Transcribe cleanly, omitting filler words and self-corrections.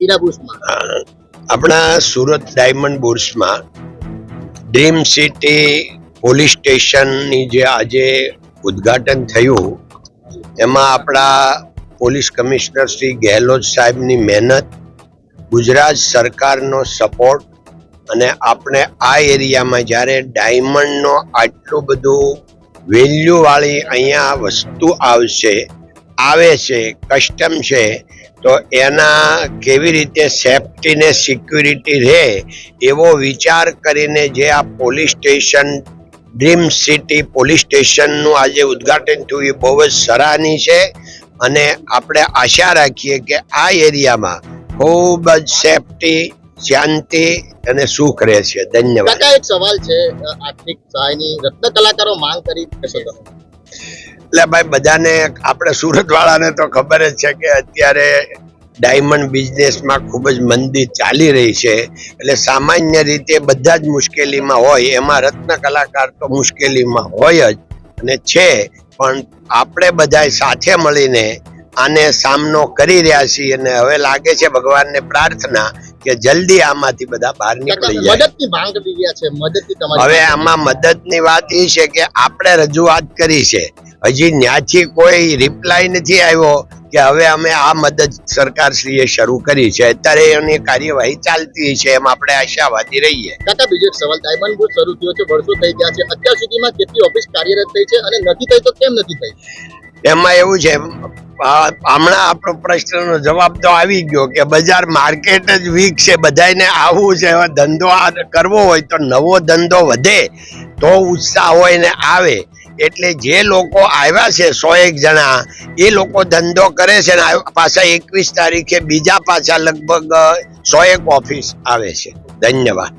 હીરા બુર્સમાં આપણા સુરત ડાયમંડ બુર્સમાં ડ્રીમ સિટી પોલીસ સ્ટેશનની જે આજે ઉદ્ઘાટન થયું એમાં આપણા પોલીસ કમિશનર શ્રી ગેહલોત સાહેબની મહેનત, ગુજરાત સરકારનો સપોર્ટ અને આપણે આ એરિયામાં જ્યારે ડાયમંડનો આટલું બધું વેલ્યુવાળી અહીંયા વસ્તુ આવે છે કસ્ટમ છે, તો એના કેવી રીતે સેફટી ને સિક્યુરિટી રહે એવો વિચાર કરીને જે આ police station dream city police સ્ટેશનનું આજે ઉદ્ઘાટન થયું એ બહુ જ સરાહનીય છે અને આપણે આશા રાખીએ કે આ એરિયામાં ખૂબ જ સેફટી, શાંતિ અને સુખ રહેશે. ધન્યવાદ. કાકા, એક સવાલ છે આર્થિક સહાયની રત્ન કલાકારો માંગ કરી છે તમે? એટલે ભાઈ બધાને, આપણે સુરત વાળાને તો ખબર જ છે કે અત્યારે ડાયમંડ બિઝનેસમાં ખૂબ જ મંદી ચાલી રહી છે, એટલે સામાન્ય રીતે બધા જ મુશ્કેલીમાં હોય, એમાં રત્ન કલાકાર તો મુશ્કેલીમાં હોય જ અને છે, પણ આપણે બધા સાથે મળીને આને સામનો કરી રહ્યા છીએ અને હવે લાગે છે ભગવાનને પ્રાર્થના કે જલ્દી આમાંથી બધા બહાર નીકળી જાય. મદદની માંગ કરી રહ્યા છે, મદદની તમારી હવે આમાં મદદની વાત એ છે કે આપણે રજૂઆત કરી છે, હજી ત્યાંથી કોઈ રિપ્લાય નથી આવ્યો કે હવે અમે આ મદદ સરકારશ્રીએ શરૂ કરી છે, અત્યારે એની કાર્યવાહી ચાલતી છે, એમ આપણે આશાવાદી રહીએ. કાકા, બીજો એક સવાલ, ડાયમંડ બુર્સ શરૂ થયો છે, વર્ષો થઈ ગયા છે, અત્યાર સુધીમાં કેટલી ઓફિસ કાર્યરત થઈ છે અને નથી થઈ તો કેમ નથી થઈ? એમાં એવું છે, હમણાં આપણો પ્રશ્નનો જવાબ તો આવી ગયો કે બજાર માર્કેટ જ વીક છે, બધાને આવવું છે, હવે ધંધો કરવો હોય તો નવો ધંધો વધે તો ઉત્સાહ હોય ને આવે, એટલે જે લોકો આવ્યા છે 101 જણા, એ લોકો ધંધો કરે છે ને પાછા 21 તારીખે બીજા પાછા લગભગ 101 ઓફિસ આવે છે. ધન્યવાદ.